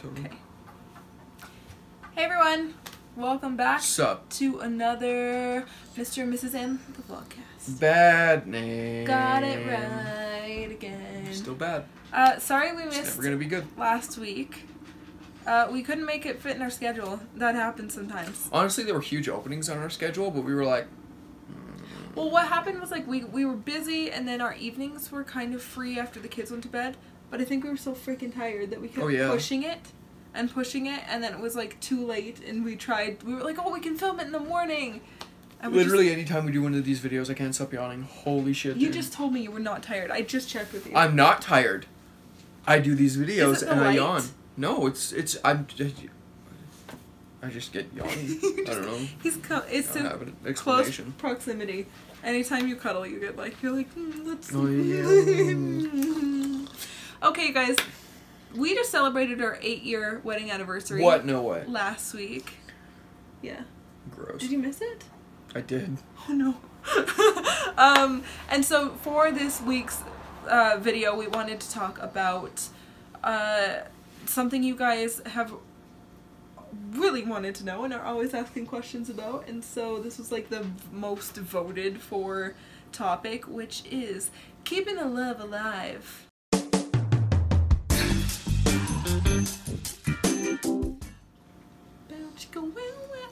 totally. Okay. Hey everyone, welcome back to another Mr. and Mrs. M, the Vlogcast. Bad name. Got it right again. Still bad. Sorry we missed It's never gonna be good. last week. We couldn't make it fit in our schedule. That happens sometimes. Honestly, there were huge openings on our schedule, but we were like... Well, what happened was, like, we were busy, and then our evenings were kind of free after the kids went to bed. But I think we were so freaking tired that we kept pushing it, and then it was, like, too late, and we were like, oh, we can film it in the morning! And literally, anytime we do one of these videos, I can't stop yawning. Holy shit, dude. You just told me you were not tired. I just checked with you. I'm not tired. I do these videos, and I yawn. No, I just get yawning. I don't know. It's I don't have an explanation. Close proximity. Anytime you cuddle, you get like, you're like, that's... Oh, yeah. Okay, guys. We just celebrated our 8-year wedding anniversary. What? No way. Last week. Yeah. Gross. Did you miss it? I did. Oh, no. And so for this week's video, we wanted to talk about something you guys have really wanted to know and are always asking questions about, and so this was like the most voted for topic, which is keeping the love alive.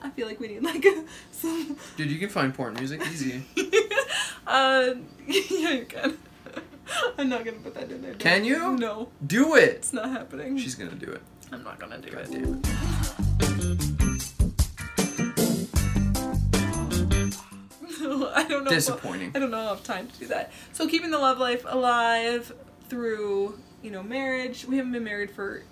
I feel like we need like some... Dude, you can find porn music easy. Yeah, you can. I'm not gonna put that in there. Can you? No. Do it! It's not happening. She's gonna do it. I'm not gonna do it. Damn. I don't know. Disappointing. I don't know. I have time to do that. So keeping the love life alive through, you know, marriage. We haven't been married for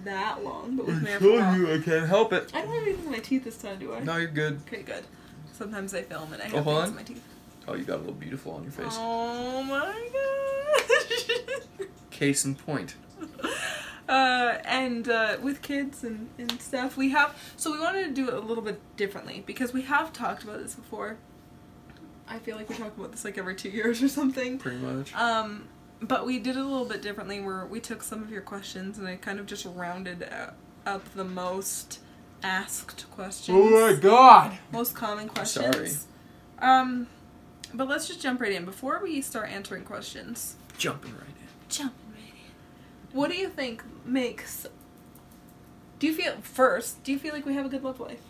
that long, but we've been married for a while. I can't help it. I don't have anything in my teeth this time, do I? No, you're good. Okay, good. Sometimes I film and I have things in my teeth. Oh, you got a little beautiful on your face. Oh my gosh. Case in point. And with kids and stuff, we wanted to do it a little bit differently because we have talked about this before. I feel like we talk about this like every 2 years or something. Pretty much. But we did it a little bit differently where we took some of your questions and I kind of just rounded up the most asked questions. Oh my god! Most common questions. Sorry. But let's just jump right in. Before we start answering questions. Jumping right in. What do you think makes... Do you feel like we have a good love life?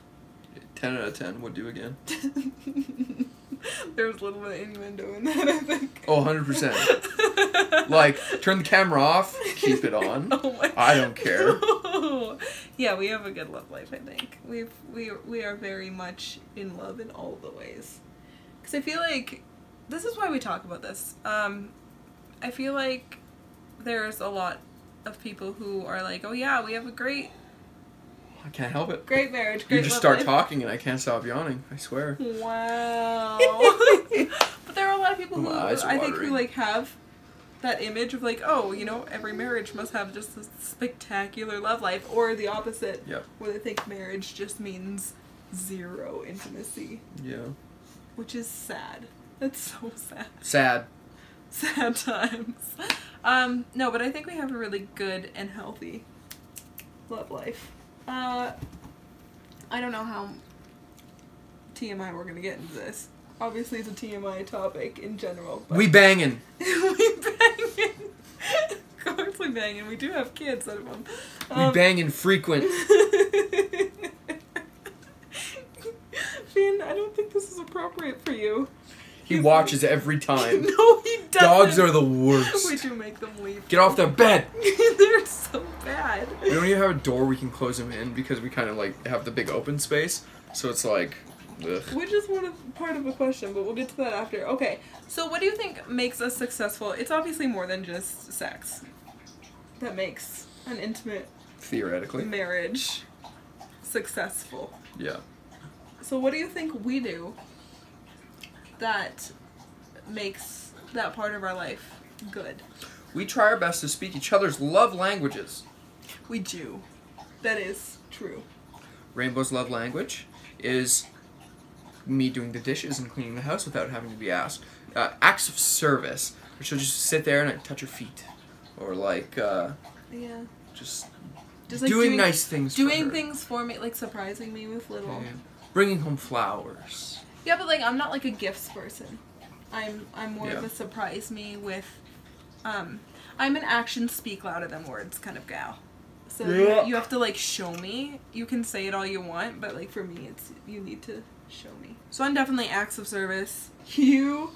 10 out of 10 would do again. There was a little bit of innuendo in that, I think. Oh, 100%. Like, turn the camera off, keep it on. Oh my God. I don't care. Yeah, we have a good love life, I think. We are very much in love in all the ways. Because I feel like, this is why we talk about this. I feel like there's a lot of people who are like, oh yeah, we have a great... I can't help it. Great marriage, great You just start talking and I can't stop yawning, I swear. Wow. But there are a lot of people who, I think, who like have that image of like, oh, you know, every marriage must have just this spectacular love life, or the opposite, where they think marriage just means zero intimacy. Yeah. Which is sad. That's so sad. Sad. Sad times. No, but I think we have a really good and healthy love life. I don't know how TMI we're gonna get into this. Obviously, it's a TMI topic in general. But we banging. We banging. Of course we banging. We do have kids out of them. We banging frequent. Finn, I don't think this is appropriate for you. He watches every time. No, he doesn't. Dogs are the worst. We do make them leave. Get off their bed. They're so bad. We don't even have a door we can close them in because we kind of like have the big open space. So it's like, ugh. Which is part of a question, but we'll get to that after. Okay, so what do you think makes us successful? It's obviously more than just sex. That makes an intimate, theoretically, marriage successful. Yeah. So what do you think we do that makes that part of our life good? We try our best to speak each other's love languages. We do. That is true. Rainbow's love language is me doing the dishes and cleaning the house without having to be asked. Acts of service, where she'll just sit there and I touch her feet. Or like, yeah. just Just like doing nice things. Doing things for me, like surprising me with little. Yeah. Bringing home flowers. Yeah, but like I'm not like a gifts person. I'm more of a surprise me with. I'm an actions speak louder than words kind of gal. So you have to like show me. You can say it all you want, but like for me, it's you need to show me. So I'm definitely acts of service. You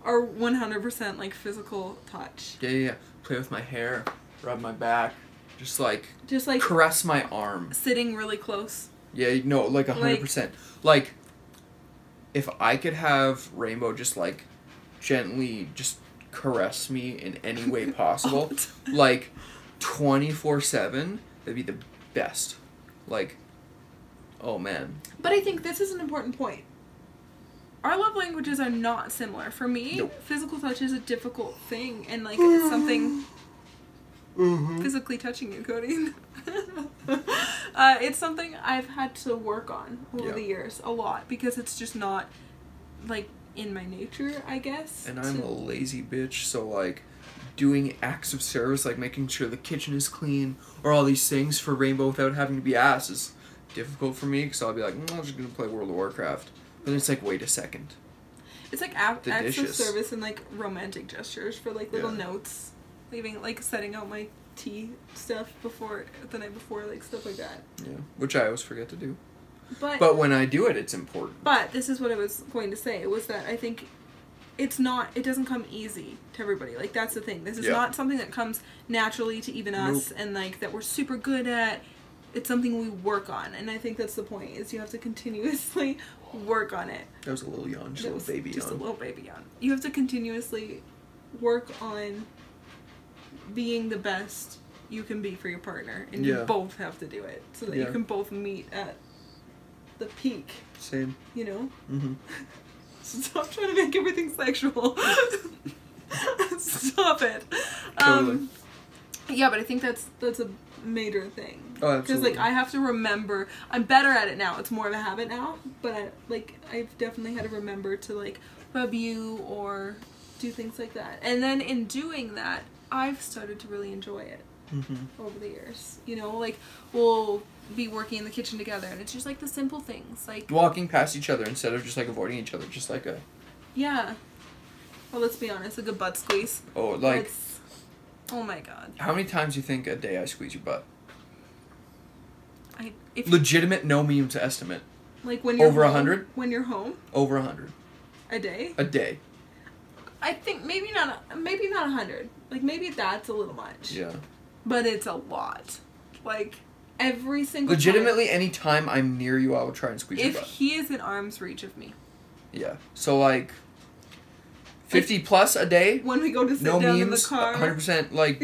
are 100% like physical touch. Yeah. Play with my hair, rub my back, just like caress my arm. Sitting really close. Yeah, no, like 100%. Like, if I could have Rainbow just like gently just caress me in any way possible, like 24/7, that'd be the best. Like, oh man. But I think this is an important point. Our love languages are not similar. For me, physical touch is a difficult thing, and like it's something physically touching you, Cody. It's something I've had to work on over the years a lot because it's just not like in my nature, I guess. And I'm a lazy bitch, so like doing acts of service, like making sure the kitchen is clean or all these things for Rainbow without having to be asked is difficult for me because I'll be like, I'm just gonna play World of Warcraft. But then it's like, wait a second. It's like acts of service and like romantic gestures for like little notes, leaving like setting out my tea stuff the night before, like stuff like that. Yeah, which I always forget to do. But when I do it, it's important. But this is what I was going to say, was that I think it doesn't come easy to everybody. Like that's the thing. This is not something that comes naturally to even us and like that we're super good at. It's something we work on, and I think that's the point, is you have to continuously work on it. That was a little yawn, just a little baby yawn. Just a little baby yawn. You have to continuously work on being the best you can be for your partner, and you both have to do it, so that you can both meet at the peak. Same. You know? Mm-hmm. Stop trying to make everything sexual. Stop it. Totally. Yeah, but I think that's a major thing. Oh, absolutely. Because like I have to remember. I'm better at it now. It's more of a habit now. But I've definitely had to remember to like rub you or do things like that. And then in doing that, I've started to really enjoy it over the years. You know, like we'll be working in the kitchen together, and it's just like the simple things, like walking past each other instead of just like avoiding each other, just like a well, let's be honest, a good butt squeeze. Oh, like oh my god. How many times do you think a day I squeeze your butt? Legitimate, no memes estimate. Like when you're over 100. When you're home. Over 100. A day. A day. I think maybe not 100. Like maybe that's a little much. Yeah. But it's a lot. Like every single. Legitimately, any time I'm near you, I will try and squeeze your butt. If he is in arm's reach of me. Yeah. So like 50 plus a day. When we go to sit down memes, in the car. 100% like,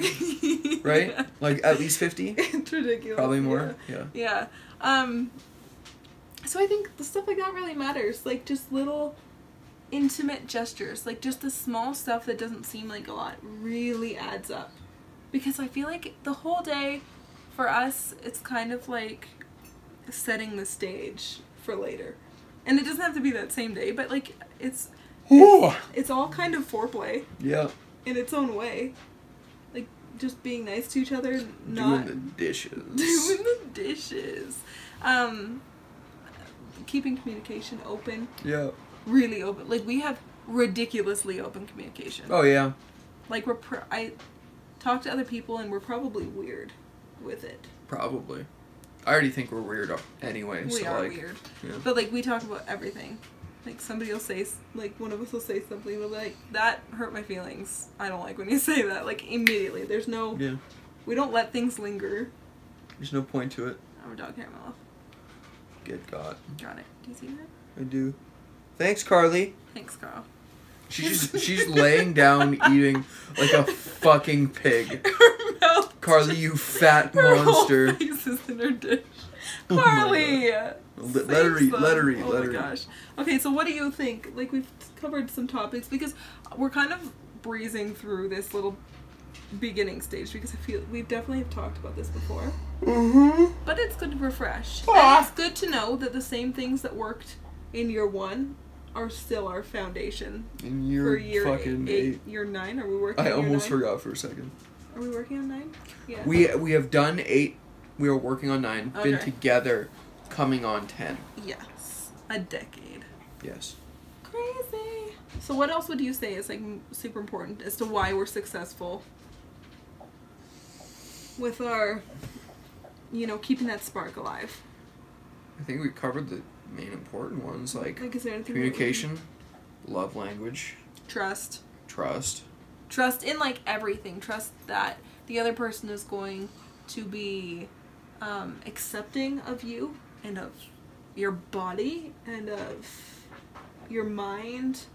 right? Yeah. Like at least 50. It's ridiculous. Probably more. Yeah. So I think the stuff like that really matters. Like just little intimate gestures. Like just the small stuff that doesn't seem like a lot really adds up. Because I feel like the whole day for us, it's kind of like setting the stage for later. And it doesn't have to be that same day, but like it's all kind of foreplay. Yeah. In its own way. Like, just being nice to each other. Doing the dishes. Doing the dishes. Keeping communication open. Yeah. Really open. Like, we have ridiculously open communication. Oh, yeah. Like, I talk to other people and we're probably weird with it. Probably. I already think we're weird anyway. We are weird. Yeah. But, like, we talk about everything. Like, somebody will say, like, one of us will say something, and we'll be like, that hurt my feelings. I don't like when you say that. Like, immediately. There's no... Yeah. We don't let things linger. There's no point to it. I have a dog hair in my mouth. Good God. Got it. Do you see that? I do. Thanks, Carly. Thanks, Carl. She's laying down eating like a fucking pig. Her mouth. Carly, you fat monster. Her whole face is in her dish. Carly! Let her eat. Oh my gosh. Okay, so what do you think? Like, we've covered some topics because we're kind of breezing through this little beginning stage because I feel we definitely have talked about this before. But it's good to refresh. And it's good to know that the same things that worked in year 1 are still our foundation. In year fucking 8. Year 9? Are we working on I year almost 9? forgot for a second. Are we working on 9? Yeah. We have done 8 We are working on 9. Okay. Been together, coming on 10. Yes. A decade. Yes. Crazy. So what else would you say is like super important as to why we're successful with our, you know, keeping that spark alive? I think we covered the main important ones, like is there anything communication, love language, trust in like everything. Trust that the other person is going to be accepting of you and of your body and of your mind.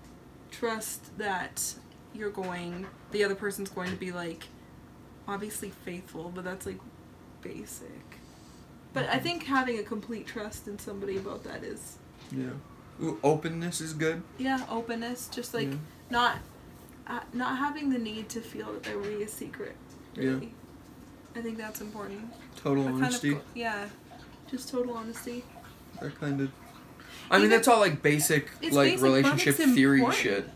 Trust that the other person's going to be like obviously faithful, but that's like basic. But I think having a complete trust in somebody about that is... Yeah. Ooh, openness is good. Yeah, openness. Just like not having the need to feel that there will be a secret. Really. Yeah. I think that's important. Total honesty. Just total honesty. That kind of... I mean, that's all like basic like basic, relationship theory shit.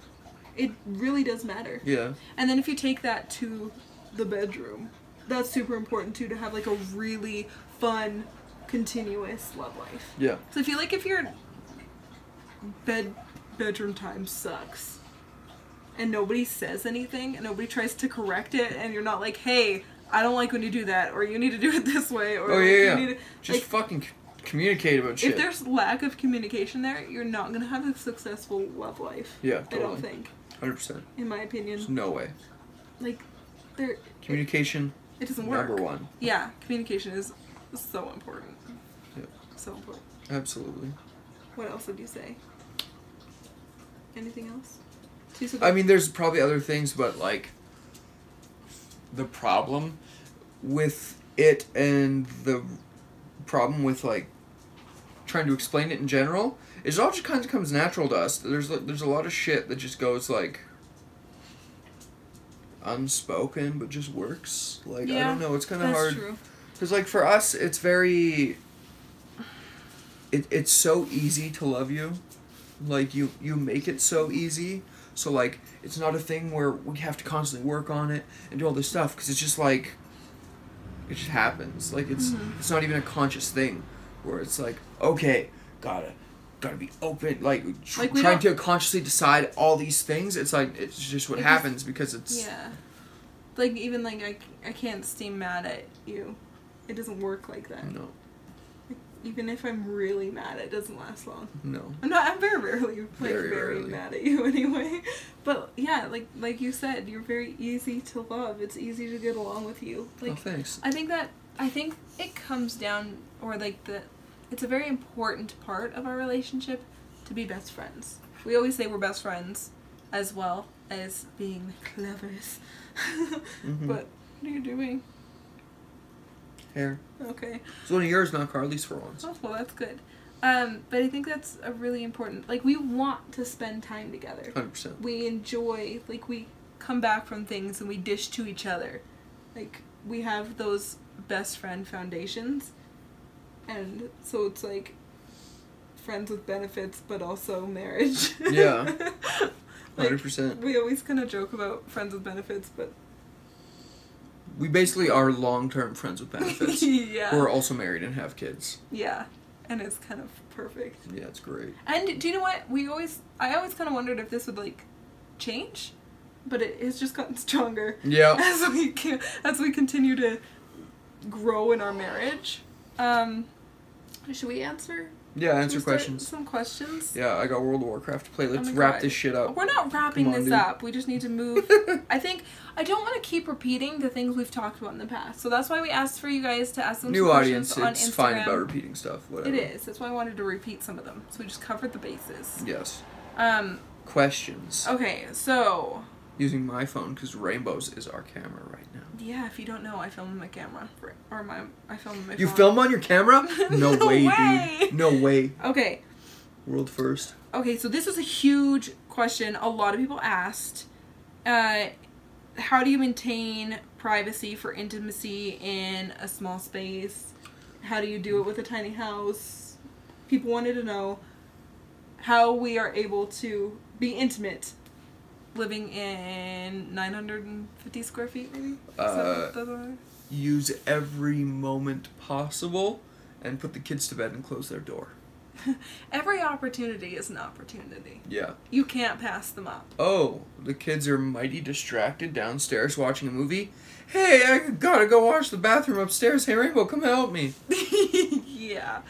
It really does matter. Yeah. And then if you take that to the bedroom, that's super important too, to have like a really fun, continuous love life. Yeah. So if your bedroom time sucks and nobody says anything and nobody tries to correct it and you're not like, hey, I don't like when you do that, or you need to do it this way, or you need to, just fucking communicate about shit. If there's lack of communication there, you're not gonna have a successful love life. Yeah, totally. I don't think. 100%. In my opinion. There's no way. Like, communication. It doesn't work. Number 1. Yeah, communication is so important. Yeah. So important. Absolutely. What else would you say? Anything else? I mean, there's probably other things, but like the problem with it and the problem with like trying to explain it in general is it all just kind of comes natural to us. There's a lot of shit that just goes like unspoken but just works. Like, I don't know, it's kind of hard. True. Because like for us it's very it's so easy to love you. Like you make it so easy. So like it's not a thing where we have to constantly work on it and do all this stuff, because it's just like it just happens. Like it's not even a conscious thing where it's like, okay, gotta be open, like trying to consciously decide all these things. It's like it's just what happens because it's like even like I can't stay mad at you. It doesn't work like that. No. Like, even if I'm really mad, it doesn't last long. No. I'm very rarely very rarely mad at you anyway. But yeah, like you said, you're very easy to love. It's easy to get along with you. Like, oh, thanks. I think it comes down, or like it's a very important part of our relationship to be best friends. We always say we're best friends as well as being lovers. But what are you doing? Hair. Okay. It's one of yours, not Carly's, for once. Oh, well, that's good. But I think that's a really important... Like, we want to spend time together. 100%. We enjoy... Like, we come back from things and we dish to each other. Like, we have those best friend foundations. And so it's, like, friends with benefits, but also marriage. Yeah. 100%. Like, we always kind of joke about friends with benefits, but... We basically are long-term friends with benefits. Yeah. Who are also married and have kids. Yeah. And it's kind of perfect. Yeah, it's great. And do you know what? I always kind of wondered if this would, like, change. But it has just gotten stronger. Yeah. As we continue to grow in our marriage. Should we answer? Yeah, answer questions. Some questions. Yeah, I got World of Warcraft to play. Let's wrap this shit up. We're not wrapping this up. We just need to move. I don't want to keep repeating the things we've talked about in the past. So that's why we asked for you guys to ask them some questions on Instagram. New audience, it's fine about repeating stuff. Whatever. It is. That's why I wanted to repeat some of them. So we just covered the bases. Yes. Questions. Okay, so... Using my phone, because Rainbows is our camera right now. Yeah, if you don't know, I film on my camera. I film on my phone. You film on your camera? No way, dude. No way. Okay. World first. Okay, so this was a huge question. A lot of people asked. How do you maintain privacy for intimacy in a small space? How do you do it with a tiny house? People wanted to know how we are able to be intimate living in 950 square feet, maybe? use every moment possible and put the kids to bed and close their door. Every opportunity is an opportunity. Yeah. You can't pass them up. Oh, the kids are mighty distracted downstairs watching a movie. Hey, I gotta go wash the bathroom upstairs. Hey, Rainbow, come help me. Yeah.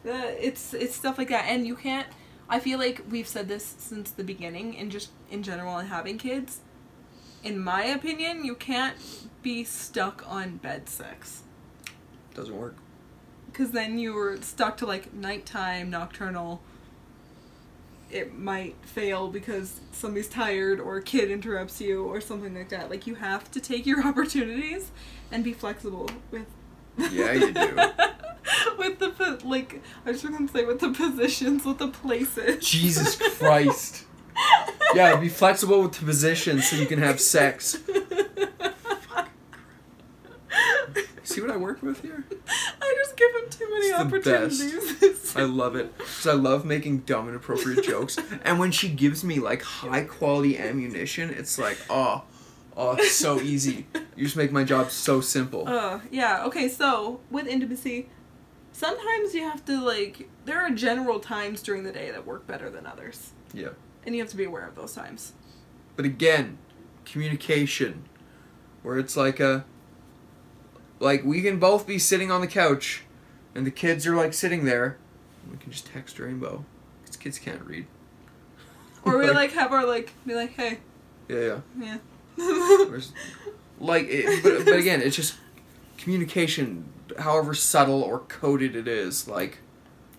It's stuff like that. And you can't... I feel like we've said this since the beginning, and just in general and having kids. In my opinion, you can't be stuck on bed sex. Doesn't work. Because then you're stuck to, like, nighttime, nocturnal. It might fail because somebody's tired or a kid interrupts you or something like that. Like, you have to take your opportunities and be flexible with... Yeah, you do. With the, like, I was going to say with the positions, with the places. Jesus Christ. Yeah, be flexible with the positions so you can have sex. See what I work with here? I just give him too many opportunities. Best. I love it. Because I love making dumb and inappropriate jokes. And when she gives me, like, high-quality ammunition, it's like, oh, it's so easy. You just make my job so simple. Yeah. Okay, so, with intimacy, sometimes you have to, like, there are general times during the day that work better than others. Yeah. And you have to be aware of those times. But again, communication. Where it's like like, we can both be sitting on the couch, and the kids are, like, sitting there. We can just text Rainbow. Because kids can't read. Or we, like, have our, like, be like, hey. Yeah. Like, but again, it's just communication, however subtle or coded it is, like,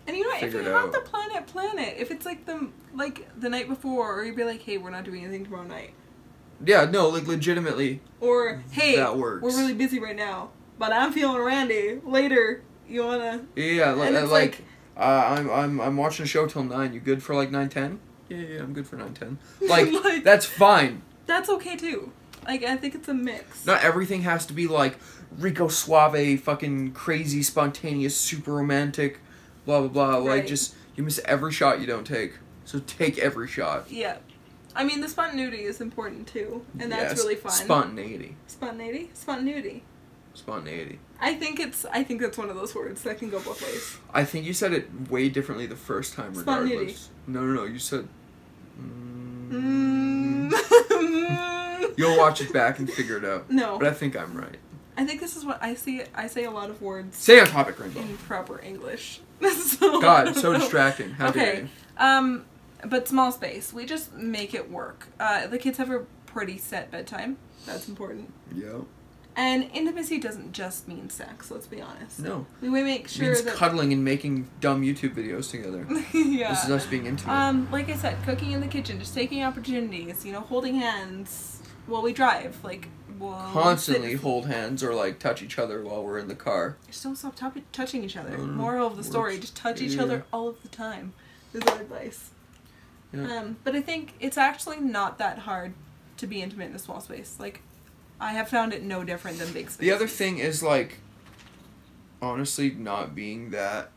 and you know what, if you have the plan it. If it's, like, the night before, or you'd be like, hey, we're not doing anything tomorrow night. Yeah, no, like, legitimately. Or, hey, that works. We're really busy right now, but I'm feeling randy. Later, you wanna... Yeah, like I'm watching a show till 9. You good for, like, 9:10? Yeah, I'm good for 9:10. Like, that's fine. That's okay, too. Like, I think it's a mix. Not everything has to be, like, Rico Suave, fucking crazy, spontaneous, super romantic, blah, blah, blah. Right. Like, just, you miss every shot you don't take. So take every shot. Yeah. I mean, the spontaneity is important, too. And that's really fun. Spontaneity. Spontaneity? Spontaneity. Spontaneity. I think that's one of those words that can go both ways. I think you said it way differently the first time, regardless. No, you said... You'll watch it back and figure it out. No. But I think I'm right. I think this is what I see. I say a lot of words. Stay on topic, Rainbow. In proper English. God, it's so distracting. How dare you? But small space. We just make it work. The kids have a pretty set bedtime. That's important. Yeah. And intimacy doesn't just mean sex, let's be honest. No. We make sure it means cuddling and making dumb YouTube videos together. Yeah. This is us being intimate. Like I said, cooking in the kitchen, just taking opportunities, holding hands while we drive. Like, we'll constantly hold hands or, like, touch each other while we're in the car. Just don't stop touching each other. Moral of the story, just touch each other all of the time. Is our advice. Yeah. But I think it's actually not that hard to be intimate in a small space. Like, I have found it no different than big spaces. The other thing is, like, honestly, not being that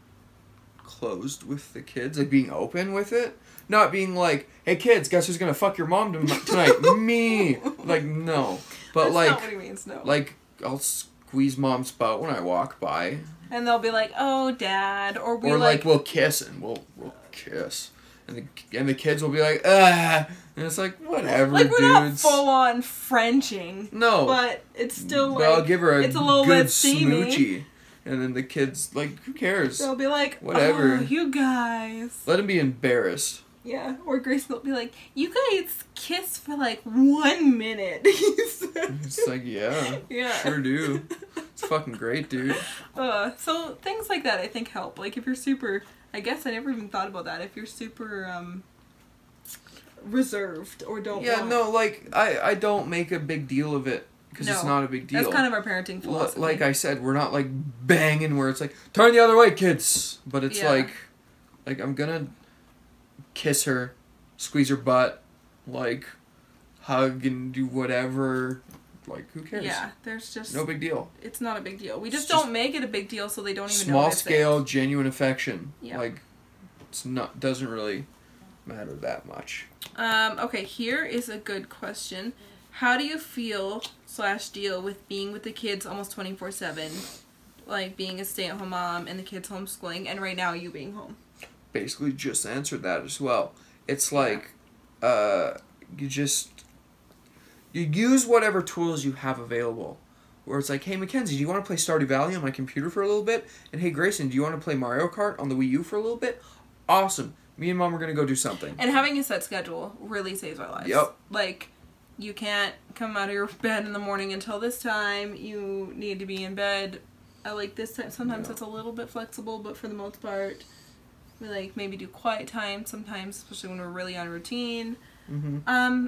closed with the kids. Like, being open with it. Not being like, hey, kids, guess who's gonna fuck your mom tonight? Me! Like, no. But, that's like... not what he means, no. Like, I'll squeeze mom's butt when I walk by. And they'll be like, oh, Dad. Or we'll kiss, and we'll kiss. And the kids will be like, ah, and it's like, whatever, like, we're dudes. not full on Frenching. No. But it's still like, I'll give her it's a little good bit steamy. smoochie. And then the kids, like, who cares? They'll be like, whatever. Oh, you guys. Let them be embarrassed. Yeah. Or Grace will be like, you guys kiss for like 1 minute. It's like, yeah. Sure do. It's fucking great, dude. So things like that I think help. Like, if you're super... I guess I never even thought about that. If you're super reserved or don't want... no, like, I don't make a big deal of it because it's not a big deal. That's kind of our parenting philosophy. Like I said, we're not, like, banging where it's like, turn the other way, kids! But it's like, I'm gonna kiss her, squeeze her butt, like, hug and do whatever... Like, who cares? Yeah, there's just... No big deal. It's not a big deal. We just don't make it a big deal so they don't even know small scale, genuine affection. Yeah. Like, doesn't really matter that much. Okay, here is a good question. How do you feel / deal with being with the kids almost 24/7? Like being a stay-at-home mom and the kids homeschooling, and right now you being home. Basically just answered that as well. It's like, you use whatever tools you have available. Where it's like, hey, Mackenzie, do you want to play Stardew Valley on my computer for a little bit? And hey, Grayson, do you want to play Mario Kart on the Wii U for a little bit? Awesome. Me and Mom are going to go do something. And having a set schedule really saves our lives. Yep. Like, you can't come out of your bed in the morning until this time. You need to be in bed at like this time. Sometimes it's a little bit flexible, but for the most part, we like maybe do quiet time sometimes, especially when we're really on routine. Mm-hmm.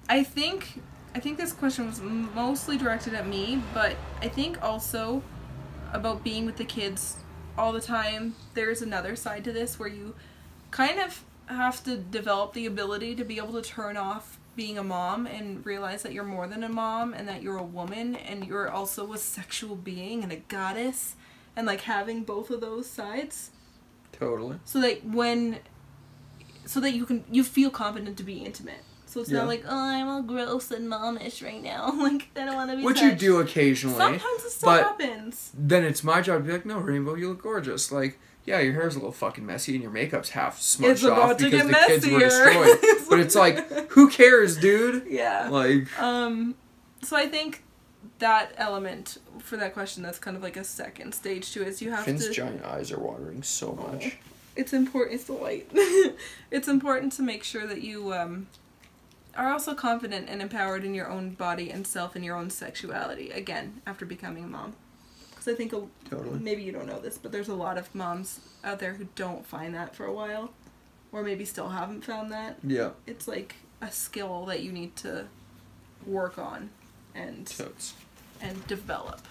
I think this question was mostly directed at me, but I think also about being with the kids all the time, there's another side to this where you kind of have to develop the ability to be able to turn off being a mom and realize that you're more than a mom and that you're a woman and you're also a sexual being and a goddess, and like having both of those sides. Totally. So that you feel confident to be intimate. So it's not like, oh, I'm all gross and momish right now. Like, I don't want to be Which touched. you do occasionally. Sometimes it still happens. Then it's my job to be like, no, Rainbow, you look gorgeous. Like, yeah, your hair's a little fucking messy and your makeup's half smudged off because the kids were destroyed. But it's like, who cares, dude? Yeah. Like. So I think that element for that question, that's kind of like a second stage to it, is you have Finn's giant eyes are watering so much. It's important. It's the light. It's important to make sure that you are also confident and empowered in your own body and self and your own sexuality, again, after becoming a mom. Because I think maybe you don't know this, but there's a lot of moms out there who don't find that for a while, or maybe still haven't found that. Yeah. It's like a skill that you need to work on and develop.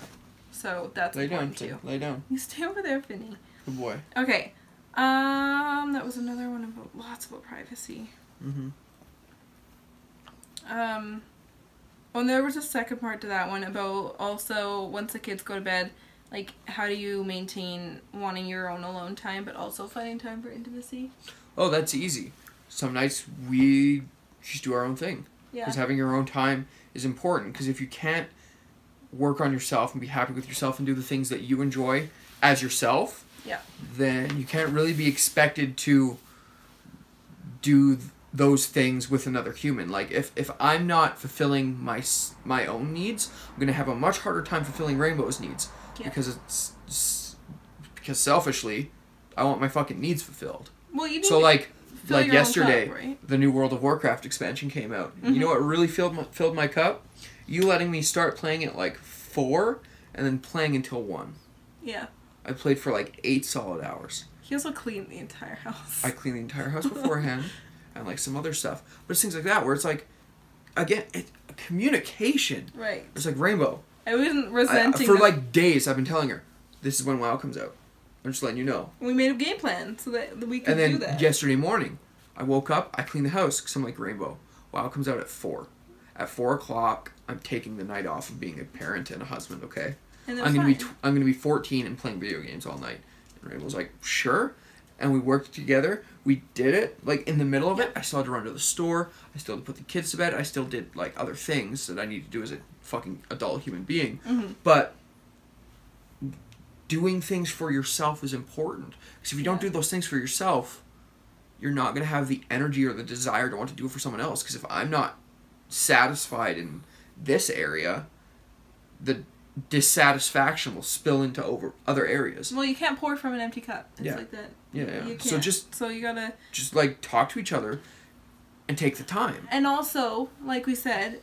So that's important too. Lay down. You stay over there, Finny. Good boy. Okay. That was another one about lots about privacy. Mm-hmm. Well, there was a second part to that one about also once the kids go to bed, like how do you maintain wanting your own alone time but also finding time for intimacy? Oh, that's easy. Some nights we just do our own thing. Yeah. Because having your own time is important. Because if you can't work on yourself and be happy with yourself and do the things that you enjoy as yourself, then you can't really be expected to do those things with another human. Like, if I'm not fulfilling my own needs, I'm going to have a much harder time fulfilling Rainbow's needs. Yeah. Because selfishly, I want my fucking needs fulfilled. Well, you need like yesterday, cup, right? The new World of Warcraft expansion came out. Mm-hmm. You know what really filled my cup? You letting me start playing at like 4 and then playing until 1. Yeah. I played for like 8 solid hours. He also cleaned the entire house. I cleaned the entire house beforehand. And like some other stuff. But it's things like that where it's like, again, communication. Right. It's like Rainbow. I wasn't resenting for like days I've been telling her, this is when WoW comes out. I'm just letting you know. We made a game plan so that we could do that. And then yesterday morning, I woke up, I cleaned the house because I'm like, Rainbow, WoW comes out at 4. At 4 o'clock, I'm taking the night off of being a parent and a husband, okay? And I'm gonna be 14 and playing video games all night. And Rainbow's like, sure. And we worked together. We did it. Like, in the middle of it, I still had to run to the store. I still had to put the kids to bed. I still did, like, other things that I need to do as a fucking adult human being. Mm-hmm. But doing things for yourself is important. Because if you don't do those things for yourself, you're not going to have the energy or the desire to want to do it for someone else. Because if I'm not satisfied in this area, the dissatisfaction will spill into other areas. Well, you can't pour from an empty cup. It's like that. Yeah. You can't. So you gotta just like talk to each other and take the time. And also, like we said,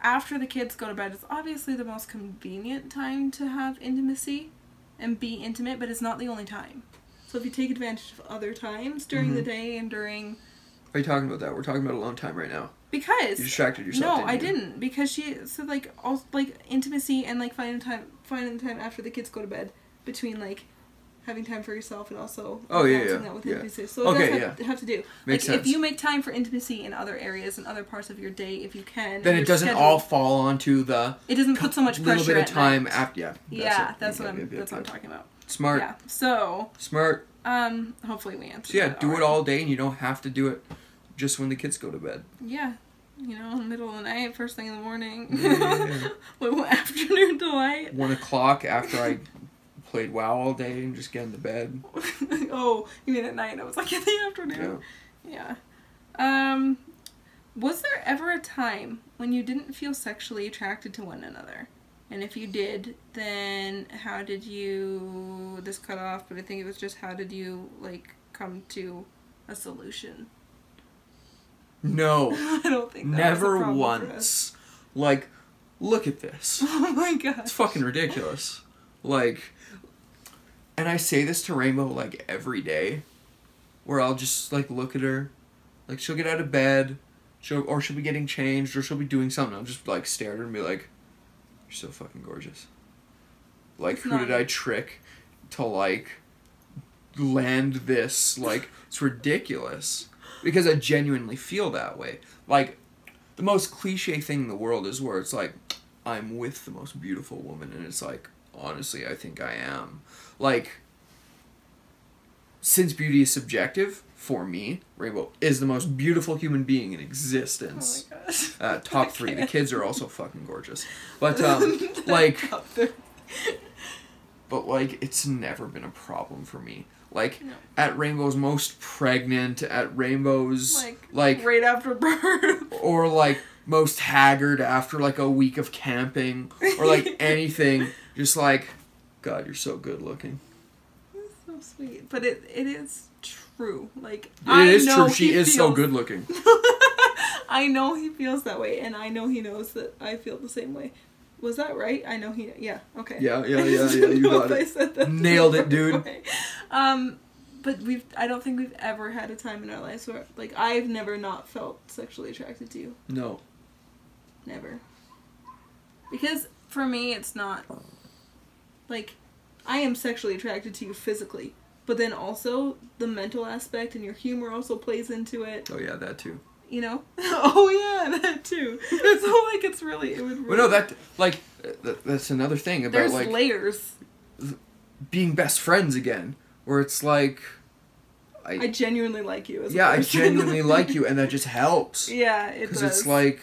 after the kids go to bed, it's obviously the most convenient time to have intimacy and be intimate, but it's not the only time. So if you take advantage of other times during the day and during... Are you talking about that? We're talking about alone time right now. Because you distracted yourself. No, I didn't. Because she said like all like intimacy and like finding time after the kids go to bed between like having time for yourself and also that with intimacy. So it does have to do. Makes sense. If you make time for intimacy in other areas and other parts of your day, if you can, then it doesn't all fall onto the. It doesn't put so much pressure. Little bit of time after. That's what I'm talking about. Smart. Yeah. So. Smart. Hopefully we answered. So do it all day, and you don't have to do it just when the kids go to bed. Yeah. You know, middle of the night, first thing in the morning. Yeah. Afternoon delight. 1 o'clock after I played WoW all day and just get into bed. Oh, you mean at night? I was like, in the afternoon. Yeah. Was there ever a time when you didn't feel sexually attracted to one another? And if you did, then how did you... This cut off, but I think it was just how did you, like, come to a solution? No. I don't think that never was a once. Like, look at this. Oh my god. It's fucking ridiculous. Like, and I say this to Rainbow, like, every day, where I'll just, like, look at her. Like, she'll get out of bed, she'll be getting changed, or she'll be doing something. I'll just, like, stare at her and be like, you're so fucking gorgeous. Like, who did I trick to, like, land this? Like, it's ridiculous. Because I genuinely feel that way. Like, the most cliche thing in the world is where it's like, I'm with the most beautiful woman, and it's like, honestly, I think I am. Like, since beauty is subjective, for me, Rainbow is the most beautiful human being in existence. Oh my gosh. Top 3. The kids are also fucking gorgeous. But, like... But, like, it's never been a problem for me. Like, no. At Rainbow's most pregnant, at Rainbow's, like... right after birth. Or, like, most haggard after, like, a week of camping. Or, like, anything. Just like, God, you're so good looking. That's so sweet. But it is true. Like, it is true. She is so good looking. I know he feels that way, and I know he knows that I feel the same way. Was that right? I know he... Yeah, okay. Yeah, you got it. I said that nailed it, dude. Way. But I don't think we've ever had a time in our lives where, like, I've never not felt sexually attracted to you. No. Never. Because, for me, it's not... Like, I am sexually attracted to you physically, but then also the mental aspect and your humor also plays into it. Oh, yeah, that too. You know? Oh, yeah, that too. So, like, it would really... Well, no, that, like, that's another thing about, there's like... There's layers. Being best friends again, where it's like... I genuinely like you as a person. I genuinely like you, and that just helps. Yeah, it does. Because it's like...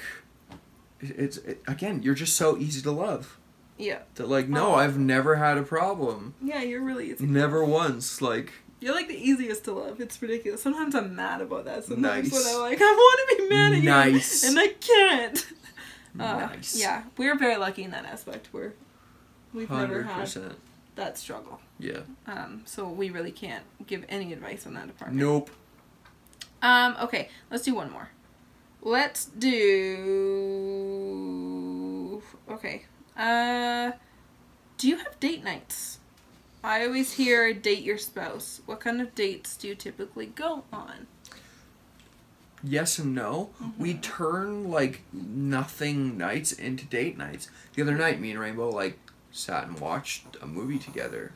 Again, you're just so easy to love. Yeah. That, like, no, I've never had a problem. Yeah, you're really easy. Never once, like... You're, like, the easiest to love. It's ridiculous. Sometimes I'm mad about that. Sometimes when I'm like, I want to be mad at you, and I can't. Nice. Yeah, we're very lucky in that aspect where we've 100%. Never had that struggle. Yeah. So we really can't give any advice on that department. Nope. Okay, let's do one more. Let's do... Okay. Do you have date nights? I always hear date your spouse. What kind of dates do you typically go on? Yes and no. Mm-hmm. We turn, like, nothing nights into date nights. The other night, me and Rainbow, like, sat and watched a movie together.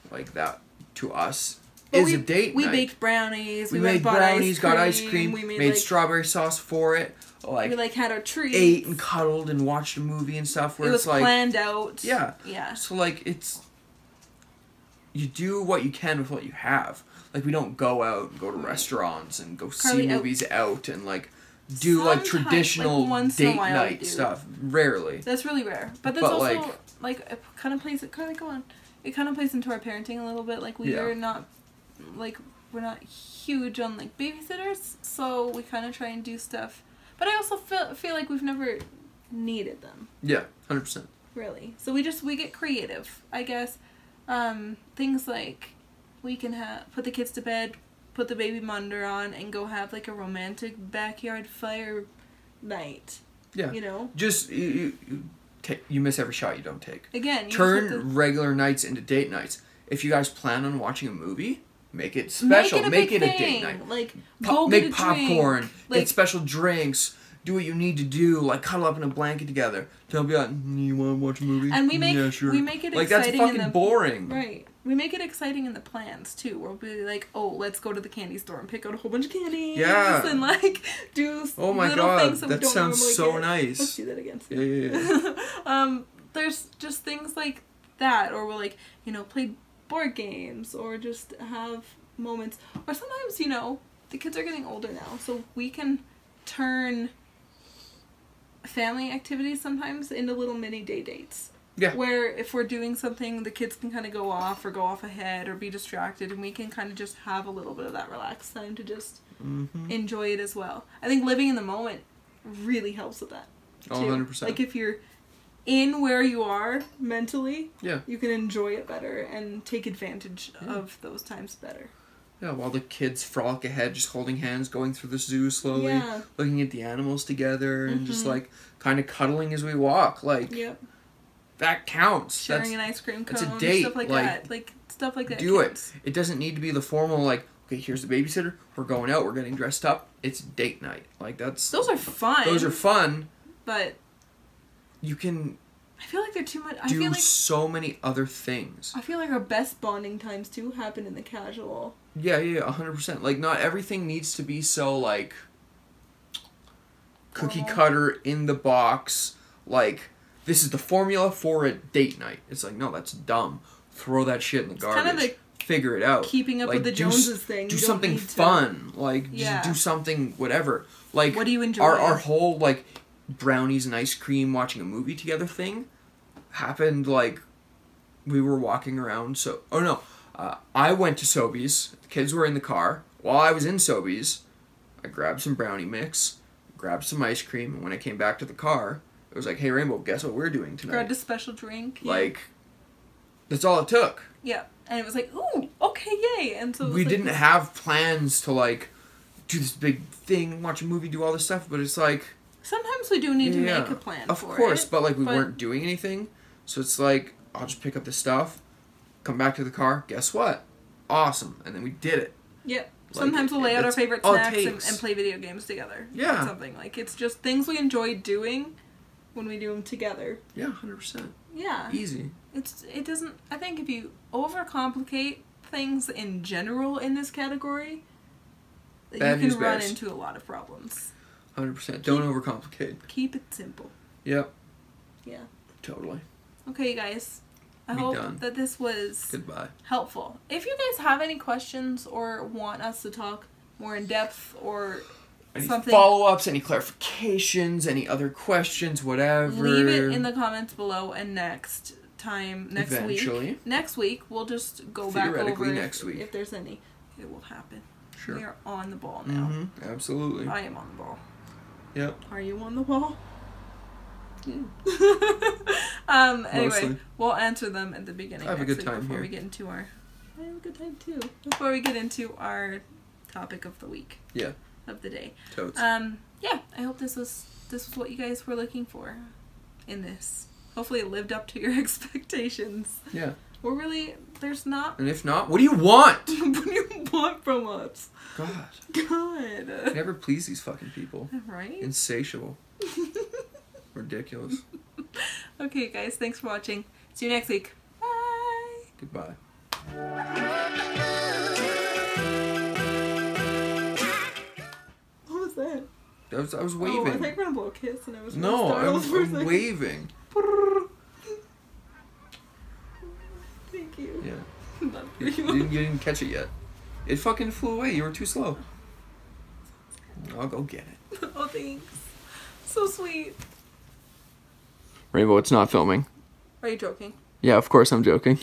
Like, that, to us, is a date night. We baked brownies. We made brownies, got ice cream. We made strawberry sauce for it. Like, we, like, had our treats. Ate and cuddled and watched a movie and stuff where it's like... It was planned out. Yeah. Yeah. So, like, it's... You do what you can with what you have. Like, we don't go out and go to restaurants and go see movies out and, like, do, sometimes, like, traditional date night stuff. Rarely. That's really rare. But that's also, like, it kind of plays into our parenting a little bit. Like, we are not, like, we're not huge on, like, babysitters, so we kind of try and do stuff. But I also feel like we've never needed them. Yeah, 100%. Really. So we get creative, I guess. Things like we can put the kids to bed, put the baby monitor on, and go have, like, a romantic backyard fire night. Yeah. You know? Just, you miss every shot you don't take. Again, turn regular nights into date nights. If you guys plan on watching a movie, make it special. Make it a date night. Like, make popcorn, get special drinks. Do what you need to do, like cuddle up in a blanket together. Don't be like, you want to watch a movie? And we make it like, exciting. That's fucking boring. Right. We make it exciting in the plans too. We'll be like, oh, let's go to the candy store and pick out a whole bunch of candies. Yeah. And, like, do oh my little God, things that sounds so nice. Let's do that again. Yeah. There's just things like that, or we'll, like, you know, play board games, or just have moments. Or sometimes, you know, the kids are getting older now, so we can turn family activities sometimes into little mini day dates. Yeah. Where if we're doing something, the kids can kind of go off ahead or be distracted, and we can kind of just have a little bit of that relaxed time to just enjoy it as well. I think living in the moment really helps with that. Too. 100%. Like if you're in where you are mentally, yeah, you can enjoy it better and take advantage of those times better. Yeah, while the kids frolic ahead, just holding hands, going through the zoo slowly, looking at the animals together, and just like kind of cuddling as we walk. Like, that counts. Sharing an ice cream cone, that's a date. Stuff like that. Like, stuff like that do counts. It doesn't need to be the formal, like, okay, here's the babysitter, we're going out, we're getting dressed up. It's date night. Like, that's... Those are fun. Those are fun. But... You can... I feel like they're too much... I feel like so many other things. I feel like our best bonding times, too, happen in the casual. Yeah, 100%. Like, not everything needs to be so, like... cookie cutter, in the box, like... This is the formula for a date night. It's like, no, that's dumb. Throw that shit in the garbage. Kind of like figure it out. Keeping up with the Joneses thing. Do something fun. Like, just do something, whatever. Like, what do you enjoy? Our whole, like, brownies and ice cream watching a movie together thing happened, like, we were walking around. I went to Sobeys. The kids were in the car. While I was in Sobeys, I grabbed some brownie mix, grabbed some ice cream, and when I came back to the car... It was like, hey, Rainbow, guess what we're doing tonight? Grabbed a special drink. Like, that's all it took. Yeah. And it was like, ooh, okay, yay. And so we didn't have plans to, like, do this big thing, watch a movie, do all this stuff, but it's like... Sometimes we do need to make a plan for it. Of course, but, like, we weren't doing anything. So it's like, I'll just pick up the stuff, come back to the car, guess what? Awesome. And then we did it. Yep. Like, sometimes we'll lay out our favorite snacks and play video games together. Yeah. Or something. Like, it's just things we enjoy doing... when we do them together. Yeah, 100%. Yeah. Easy. It doesn't... I think if you overcomplicate things in general in this category, you can run into a lot of problems. 100%. Don't overcomplicate. Keep it simple. Yep. Yeah. Totally. Okay, you guys. I hope that this was helpful. If you guys have any questions or want us to talk more in depth or... Any follow-ups, any clarifications, any other questions, whatever. Leave it in the comments below, and next week, we'll just go back over next week. If there's any. It will happen. Sure. We are on the ball now. Mm-hmm. Absolutely. I am on the ball. Yep. Are you on the ball? Yeah. Anyway, we'll answer them at the beginning. I have a good time before here. We get into our... I have a good time, too. Before we get into our topic of the week. Yeah. Of the day. Totes. Yeah, I hope this was what you guys were looking for in this. Hopefully it lived up to your expectations. Yeah. We're really, there's not... And if not, what do you want? What do you want from us? God. Never please these fucking people. Right? Insatiable. Ridiculous. Okay, guys, thanks for watching. See you next week. Bye. Goodbye. That? I was waving. Oh, I think we're gonna blow a kiss, and I was I'm waving. Thank you. Yeah. You didn't catch it yet. It fucking flew away. You were too slow. I'll go get it. Oh, thanks. So sweet. Rainbow, it's not filming. Are you joking? Yeah, of course I'm joking.